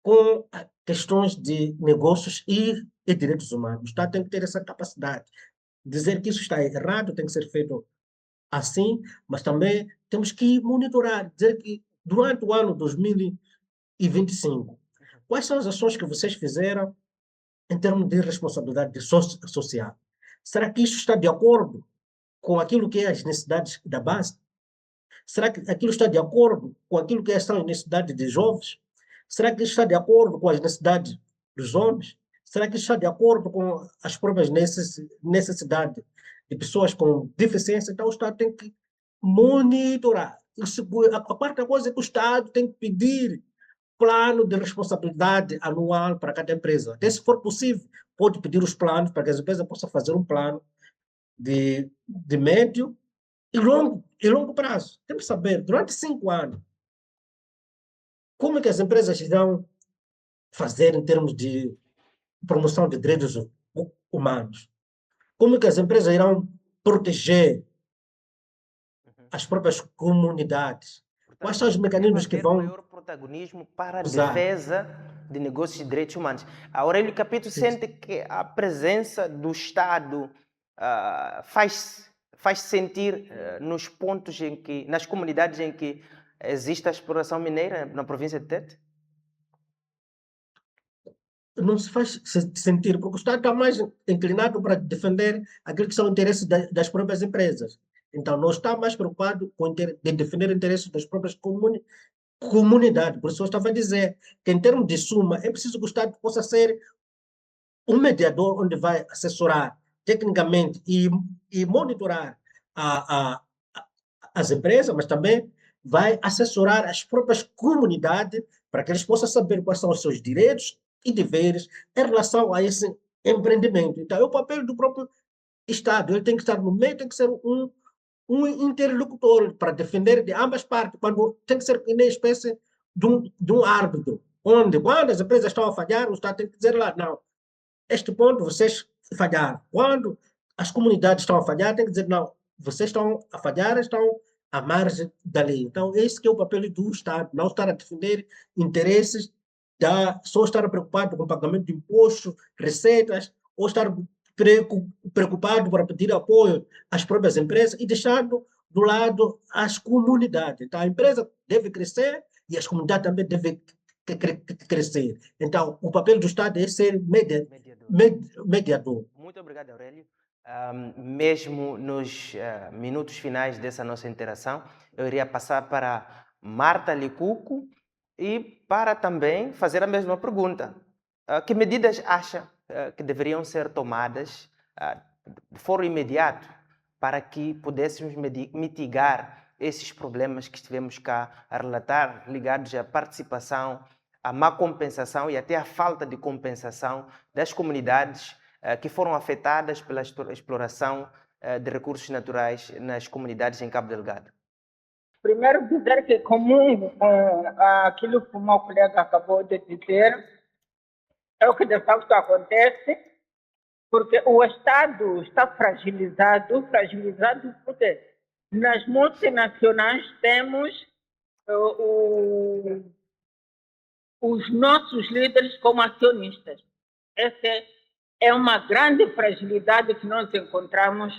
com questões de negócios e direitos humanos. O Estado tem que ter essa capacidade. Dizer que isso está errado tem que ser feito assim, mas também temos que monitorar, dizer que durante o ano 2025, quais são as ações que vocês fizeram em termos de responsabilidade social? Será que isso está de acordo com aquilo que é as necessidades da base? Será que aquilo está de acordo com aquilo que são as necessidades dos jovens? Será que está de acordo com as necessidades dos homens? Será que está de acordo com as próprias necessidades de pessoas com deficiência? Então, o Estado tem que monitorar. A quarta coisa é que o Estado tem que pedir plano de responsabilidade anual para cada empresa. Até se for possível, pode pedir os planos para que as empresas possam fazer um plano de médio e longo prazo. Temos que saber, durante 5 anos, como é que as empresas irão fazer em termos de promoção de direitos humanos? Como é que as empresas irão proteger as próprias comunidades? Quais são os mecanismos que vão maior protagonismo para a usar? defesa de negócios de direitos humanos? A Aurélio Capito sente que a presença do Estado faz sentir nos pontos em que, nas comunidades em que existe a exploração mineira na província de Tete? Não se faz sentir, porque o Estado está mais inclinado para defender aquilo que são interesses das próprias empresas. Então, não está mais preocupado de defender interesses das próprias comunidades. Por isso, eu estava a dizer que, em termos de suma, é preciso que o Estado possa ser um mediador onde vai assessorar tecnicamente e monitorar as empresas, mas também vai assessorar as próprias comunidades para que eles possam saber quais são os seus direitos e deveres em relação a esse empreendimento. Então, é o papel do próprio Estado. Ele tem que estar no meio, tem que ser um interlocutor para defender de ambas partes, quando tem que ser uma espécie de um árbitro, onde, quando as empresas estão a falhar, o Estado tem que dizer lá, não, este ponto vocês falharam. Quando as comunidades estão a falhar, tem que dizer, não, vocês estão a falhar, estão à margem da lei. Então, esse que é o papel do Estado, não estar a defender interesses, só estar preocupado com o pagamento de impostos, receitas, ou estar preocupado para pedir apoio às próprias empresas e deixando do lado as comunidades. Então, a empresa deve crescer e as comunidades também devem crescer. Então, o papel do Estado é ser Mediador. mediador. Muito obrigado, Aurélio. Mesmo nos minutos finais dessa nossa interação, eu iria passar para Marta Licuco e para também fazer a mesma pergunta. Que medidas acha que deveriam ser tomadas de foro imediato para que pudéssemos mitigar esses problemas que estivemos cá a relatar, ligados à participação, à má compensação e até à falta de compensação das comunidades que foram afetadas pela exploração de recursos naturais nas comunidades em Cabo Delgado? Primeiro, dizer que, comum com aquilo que o meu colega acabou de dizer, é o que de facto acontece, porque o Estado está fragilizado porque nas multinacionais temos os nossos líderes como acionistas. Essa é uma grande fragilidade que nós encontramos,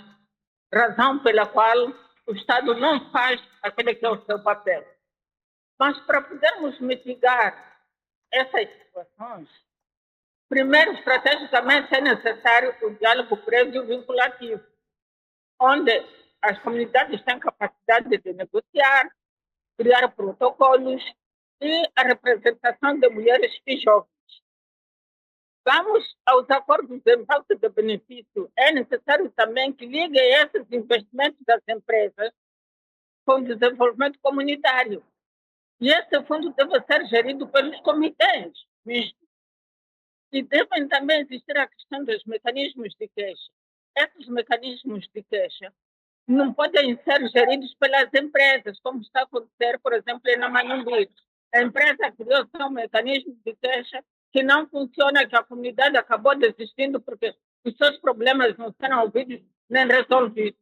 razão pela qual o Estado não faz aquele que é o seu papel. Mas para podermos mitigar essas situações, primeiro, estrategicamente, é necessário o diálogo prévio e vinculativo, onde as comunidades têm capacidade de negociar, criar protocolos e a representação de mulheres e jovens. Vamos aos acordos de impacto de benefício. É necessário também que liguem esses investimentos das empresas com o desenvolvimento comunitário. E esse fundo deve ser gerido pelos comitês mistos. E devem também existir a questão dos mecanismos de queixa. Esses mecanismos de queixa não podem ser geridos pelas empresas, como está a acontecer, por exemplo, na Manumbi. A empresa criou seu mecanismo de queixa que não funciona, que a comunidade acabou desistindo porque os seus problemas não serão ouvidos nem resolvidos.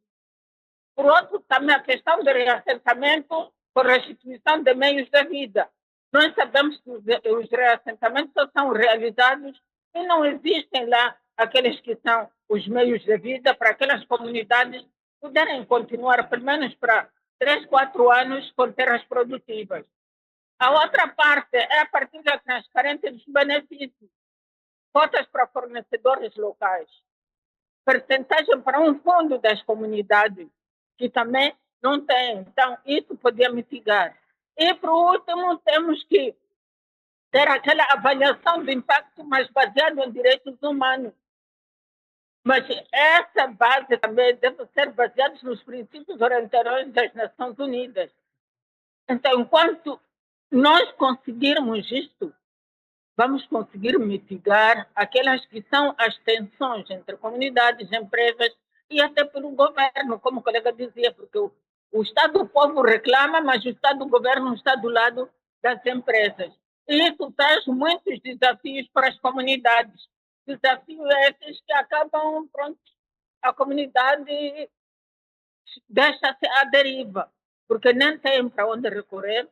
Por outro, também a questão do reassentamento por restituição de meios da vida. Nós sabemos que os reassentamentos só são realizados e não existem lá aqueles que são os meios de vida para aquelas comunidades poderem continuar, pelo menos para 3, 4 anos, com terras produtivas. A outra parte é a partilha transparente dos benefícios, cotas para fornecedores locais, percentagem para um fundo das comunidades, que também não tem. Então, isso podia mitigar. E, por último, temos que ter aquela avaliação do impacto, mas baseado em direitos humanos. Mas essa base também deve ser baseada nos princípios orientadores das Nações Unidas. Então, enquanto nós conseguirmos isto, vamos conseguir mitigar aquelas que são as tensões entre comunidades, empresas e até pelo governo, como o colega dizia, porque o Estado do povo reclama, mas o Estado do governo está do lado das empresas. E isso traz muitos desafios para as comunidades. Desafios esses que acabam, a comunidade deixa-se à deriva, porque nem tem para onde recorrer,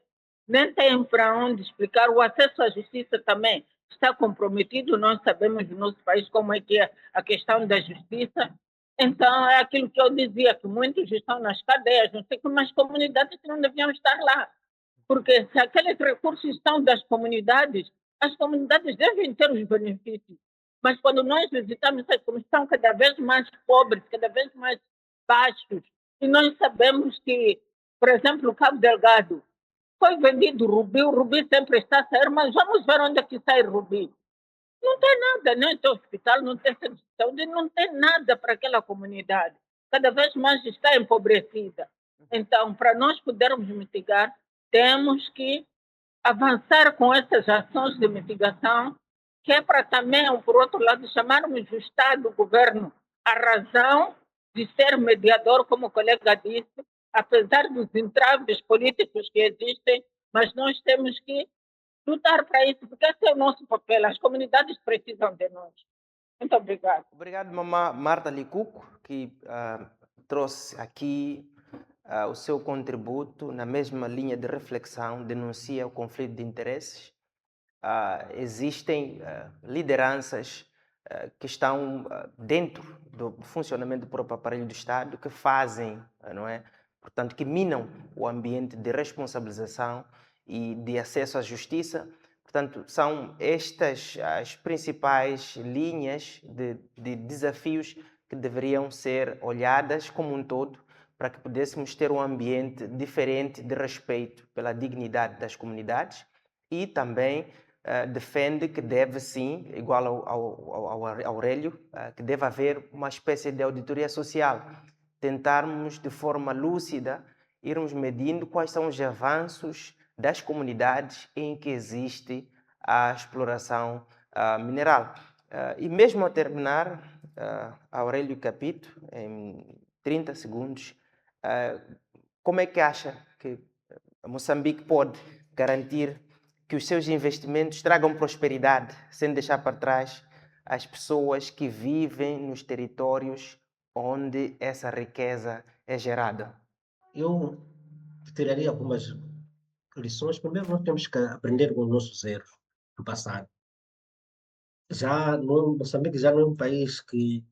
nem tem para onde explicar. O acesso à justiça também está comprometido. Nós sabemos no nosso país como é que é a questão da justiça. Então, é aquilo que eu dizia, que muitos estão nas cadeias, não sei como as comunidades não deviam estar lá. Porque se aqueles recursos são das comunidades, as comunidades devem ter os benefícios. Mas quando nós visitamos as comunidades, estão cada vez mais pobres, cada vez mais baixos. E nós sabemos que, por exemplo, o Cabo Delgado foi vendido rubi, o rubi sempre está a sair, mas vamos ver onde é que sai rubi. Não tem nada, nem tem hospital, não tem centro de saúde, não tem nada para aquela comunidade. Cada vez mais está empobrecida. Então, para nós podermos mitigar, temos que avançar com essas ações de mitigação, que é para também, por outro lado, chamarmos o Estado, o governo, a razão de ser mediador, como o colega disse, apesar dos entraves políticos que existem, mas nós temos que lutar para isso, porque esse é o nosso papel. As comunidades precisam de nós. Muito obrigada. Obrigado, mamã Marta Licuco, que trouxe aqui o seu contributo na mesma linha de reflexão, denuncia o conflito de interesses. Existem lideranças que estão dentro do funcionamento do próprio aparelho do Estado, que fazem, não é? Portanto, que minam o ambiente de responsabilização e de acesso à justiça. Portanto, são estas as principais linhas de desafios que deveriam ser olhadas como um todo para que pudéssemos ter um ambiente diferente de respeito pela dignidade das comunidades e também defende que deve sim, igual ao Aurélio, que deve haver uma espécie de auditoria social, tentarmos de forma lúcida irmos medindo quais são os avanços das comunidades em que existe a exploração mineral. E mesmo a terminar, Aurélio Capito, em 30 segundos, como é que acha que Moçambique pode garantir que os seus investimentos tragam prosperidade, sem deixar para trás as pessoas que vivem nos territórios onde essa riqueza é gerada? Eu tiraria algumas lições. Primeiro, nós temos que aprender com os nossos erros do passado. Moçambique já não é um país que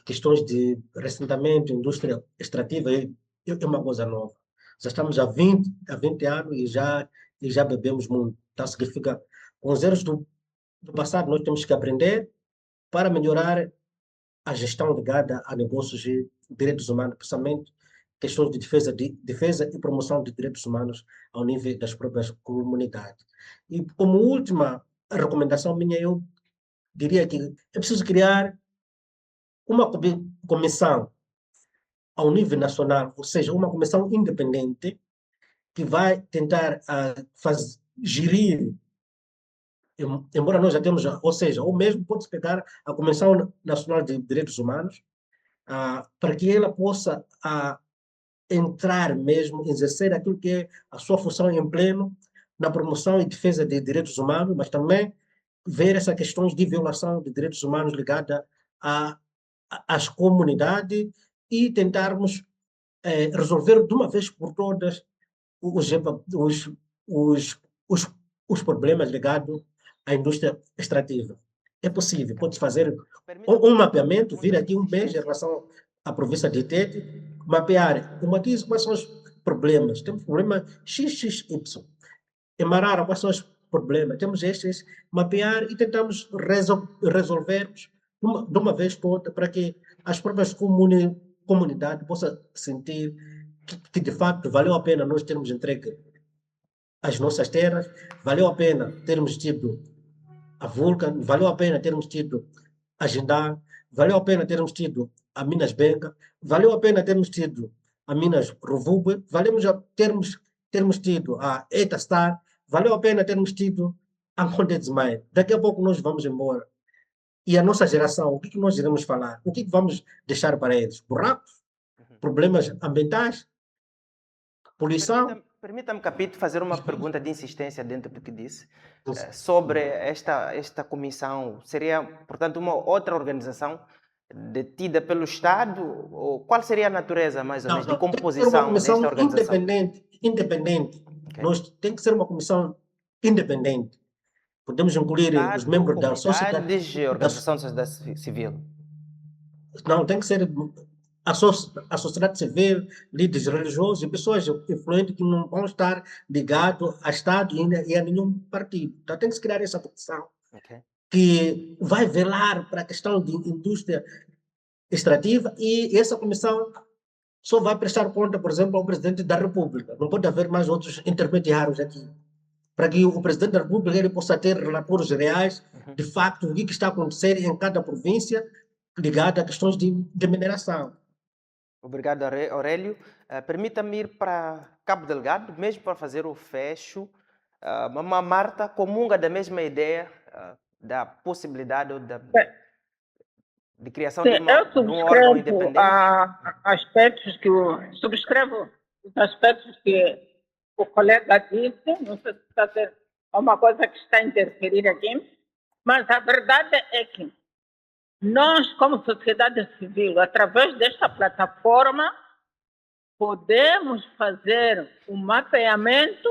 questões de ressentamento, indústria extrativa é uma coisa nova. Já estamos há 20 anos e já bebemos muito. Então, significa, com os erros do passado, nós temos que aprender para melhorar a gestão ligada a negócios e direitos humanos, principalmente questões de defesa e promoção de direitos humanos ao nível das próprias comunidades. E como última recomendação minha, eu diria que é preciso criar uma comissão ao nível nacional, ou seja, uma comissão independente que vai tentar gerir, embora nós já temos, ou seja, ou mesmo pode-se pegar a Comissão Nacional de Direitos Humanos, para que ela possa entrar mesmo, exercer aquilo que é a sua função em pleno na promoção e defesa de direitos humanos, mas também ver essas questões de violação de direitos humanos ligadas às comunidades e tentarmos resolver de uma vez por todas os, os, os, os problemas ligados à indústria extrativa. É possível, pode-se fazer um mapeamento, vir aqui um mês em relação à província de Tete, mapear, quais são os problemas. Temos problema XXY. Em Marara, quais são os problemas? Temos estes, mapear e tentamos resolvermos de uma vez toda para que as próprias comunidades possam sentir que de fato valeu a pena nós termos entregue as nossas terras, valeu a pena termos tido a Vulcan, valeu a pena termos tido a Jindal, valeu a pena termos tido a Minas Benga, valeu a pena termos tido a Minas Rovube, termos tido a Etastar, valeu a pena termos tido a Condesmaia. Daqui a pouco nós vamos embora. E a nossa geração, o que nós iremos falar? O que vamos deixar para eles? Buracos? Problemas ambientais? Poluição? Permita-me, Capito, fazer uma pergunta de insistência dentro do que disse. Sobre esta comissão, seria, portanto, uma outra organização detida pelo Estado? Ou qual seria a natureza, mais ou menos, de composição desta organização? Independente. Okay. Tem que ser uma comissão independente. Podemos incluir Estado, os membros da sociedade... organização da sociedade civil. Não, tem que ser a sociedade civil, líderes religiosos e pessoas influentes que não vão estar ligados a Estado e a nenhum partido. Então tem que se criar essa comissão que vai velar para a questão de indústria extrativa e essa comissão só vai prestar conta, por exemplo, ao Presidente da República. Não pode haver mais outros intermediários aqui. Para que o Presidente da República ele possa ter relatórios reais, de facto, o que está a acontecer em cada província ligado a questões de mineração. Obrigado, Aurélio. Permita-me ir para Cabo Delgado, mesmo para fazer o fecho. Mamã Marta comunga da mesma ideia da possibilidade de criação de um órgão independente? Subscrevo os aspectos que o colega disse, não sei se está a ser uma coisa que está a interferir aqui, mas a verdade é que nós, como sociedade civil, através desta plataforma, podemos fazer um mapeamento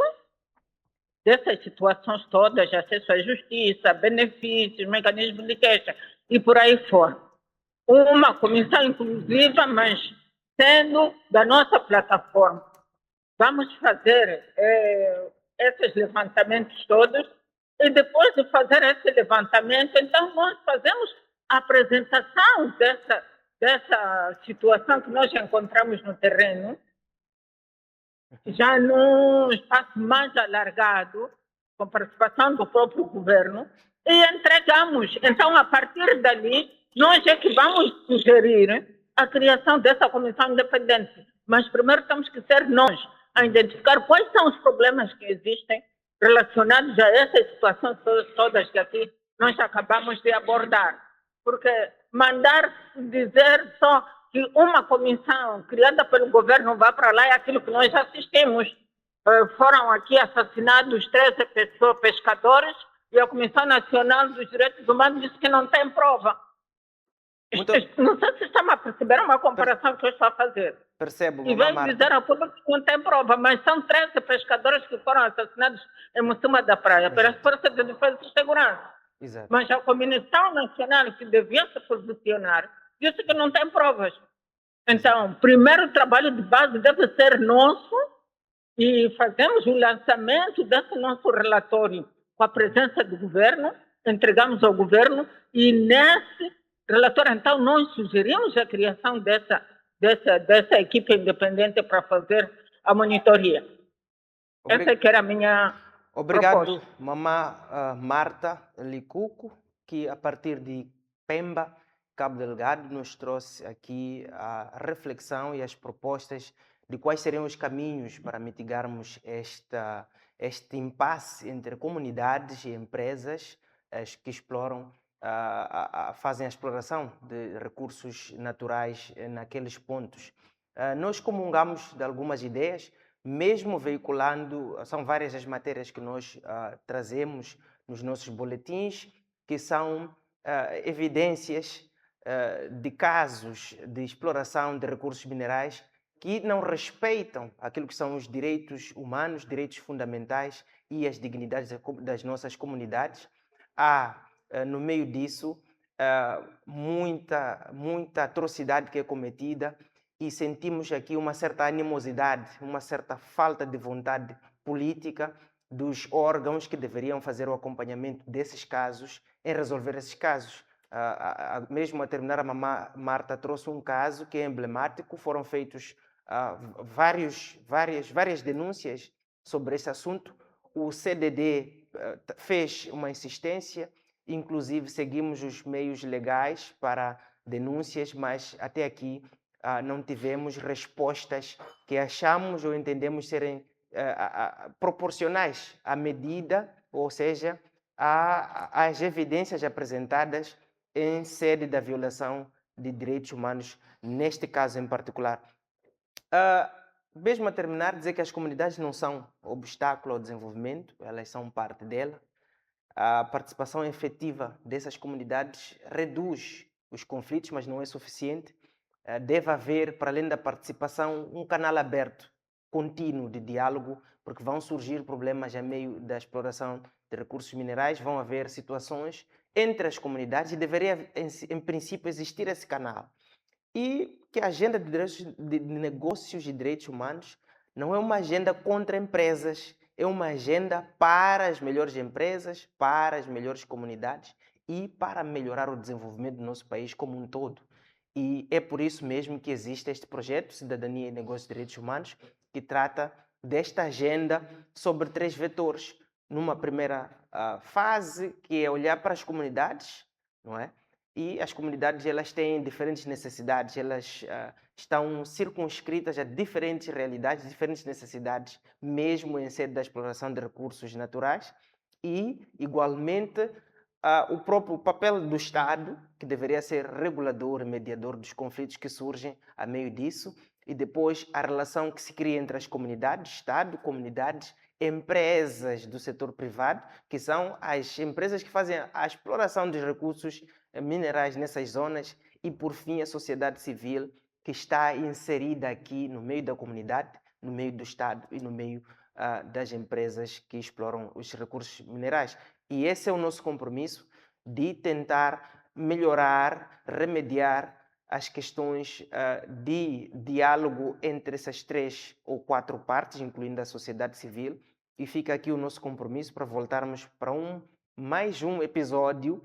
dessas situações todas, acesso à justiça, benefícios, mecanismos de queixa e por aí fora. Uma comissão inclusiva, mas sendo da nossa plataforma. Vamos fazer esses levantamentos todos, e depois de fazer esse levantamento, então nós fazemos a apresentação dessa situação que nós encontramos no terreno, já num espaço mais alargado, com participação do próprio governo, e entregamos. Então, a partir dali, nós é que vamos sugerir a criação dessa comissão independente. Mas primeiro temos que ser nós a identificar quais são os problemas que existem relacionados a essas situações todas que aqui nós acabamos de abordar. Porque mandar dizer só que uma comissão criada pelo governo vá para lá é aquilo que nós assistimos. Foram aqui assassinados 13 pescadores e a Comissão Nacional dos Direitos Humanos disse que não tem prova. Muito- Não sei se estão a perceber uma comparação que eu estou a fazer. Percebo, E mamã vem Marta. dizer ao público que não tem prova, mas são 13 pescadores que foram assassinados em Mucima da Praia pelas Forças de Defesa e Segurança. Exato. Mas a Comissão Nacional, que devia se posicionar, disse que não tem provas. Então, primeiro o trabalho de base deve ser nosso e fazemos o lançamento desse nosso relatório com a presença do governo, entregamos ao governo e nesse relatório, então, nós sugerimos a criação dessa equipe independente para fazer a monitoria. Essa que era a minha Obrigado, proposta. mamã Marta Licuco, que a partir de Pemba, Cabo Delgado, nos trouxe aqui a reflexão e as propostas de quais seriam os caminhos para mitigarmos este impasse entre comunidades e empresas que exploram, fazem a exploração de recursos naturais naqueles pontos. Nós comungamos de algumas ideias, mesmo veiculando, são várias as matérias que nós trazemos nos nossos boletins, que são evidências de casos de exploração de recursos minerais que não respeitam aquilo que são os direitos humanos, direitos fundamentais e as dignidades das nossas comunidades. Há, no meio disso, muita atrocidade que é cometida, e sentimos aqui uma certa animosidade, uma certa falta de vontade política dos órgãos que deveriam fazer o acompanhamento desses casos e resolver esses casos. Mesmo a terminar, a mamã Marta trouxe um caso que é emblemático, foram feitos várias denúncias sobre esse assunto. O CDD fez uma insistência, inclusive seguimos os meios legais para denúncias, mas até aqui não tivemos respostas que achamos ou entendemos serem proporcionais à medida, ou seja, às evidências apresentadas em sede da violação de direitos humanos, neste caso em particular. Mesmo a terminar, dizer que as comunidades não são obstáculo ao desenvolvimento, elas são parte dela. A participação efetiva dessas comunidades reduz os conflitos, mas não é suficiente. Deve haver, para além da participação, um canal aberto, contínuo de diálogo, porque vão surgir problemas a meio da exploração de recursos minerais, vão haver situações entre as comunidades e deveria, em princípio, existir esse canal. E que a agenda de negócios e direitos humanos não é uma agenda contra empresas, é uma agenda para as melhores empresas, para as melhores comunidades e para melhorar o desenvolvimento do nosso país como um todo. E é por isso mesmo que existe este projeto, Cidadania e Negócios e Direitos Humanos, que trata desta agenda sobre 3 vetores. Numa primeira fase, que é olhar para as comunidades, não é? E as comunidades, elas têm diferentes necessidades, elas estão circunscritas a diferentes realidades, diferentes necessidades, mesmo em sede da exploração de recursos naturais. E, igualmente, o próprio papel do Estado, que deveria ser regulador e mediador dos conflitos que surgem a meio disso, e depois a relação que se cria entre as comunidades, Estado, comunidades, empresas do setor privado, que são as empresas que fazem a exploração dos recursos minerais nessas zonas, e, por fim, a sociedade civil, que está inserida aqui no meio da comunidade, no meio do Estado e no meio das empresas que exploram os recursos minerais. E esse é o nosso compromisso, de tentar melhorar, remediar as questões de diálogo entre essas 3 ou 4 partes, incluindo a sociedade civil, e fica aqui o nosso compromisso para voltarmos para mais um episódio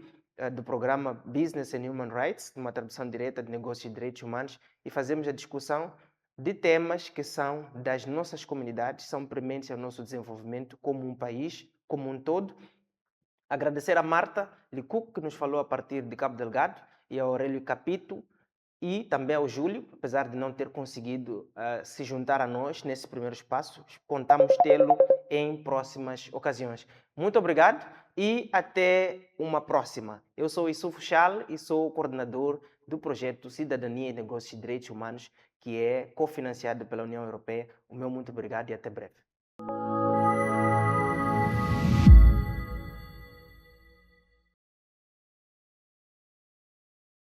do programa Business and Human Rights, uma tradução direta de negócios e direitos humanos, e fazemos a discussão de temas que são das nossas comunidades, são prementes ao nosso desenvolvimento como um país, como um todo. Agradecer a Marta Licuco, que nos falou a partir de Cabo Delgado, e ao Aurélio Capito, e também ao Júlio, apesar de não ter conseguido se juntar a nós nesse primeiro espaço. Contamos tê-lo em próximas ocasiões. Muito obrigado e até uma próxima. Eu sou Issoufo Chal e sou o coordenador do projeto Cidadania e Negócios e Direitos Humanos, que é cofinanciado pela União Europeia. O meu muito obrigado e até breve.